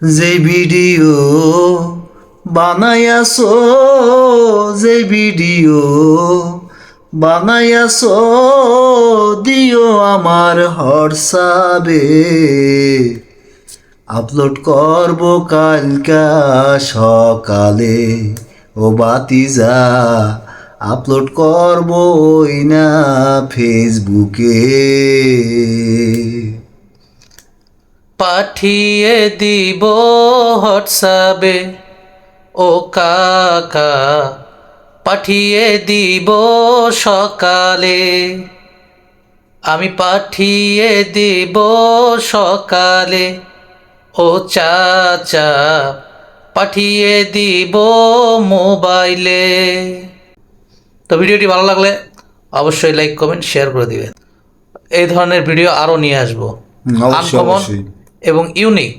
যে ভিডিও বানাইয়াছো, যে ভিডিও বানাইয়াছো, দিও আমার হোয়াটসঅ্যাপে। আপলোড করব কালকা সকালে, ও বাতিজা আপলোড করব ওই না ফেসবুকে। পাঠিয়ে দিব হোয়াটসঅ্যাপে ও কাকা, পাঠিয়ে দিব সকালে, আমি পাঠিয়ে দিব সকালে। ও চাচা পাঠিয়ে দিব মোবাইলে। তো ভিডিওটি ভালো লাগলে অবশ্যই লাইক কমেন্ট শেয়ার করে দিবেন। এই ধরনের ভিডিও আরও নিয়ে আসবো, অবশ্যই আনকমন অবশ্যই। এবং ইউনিক।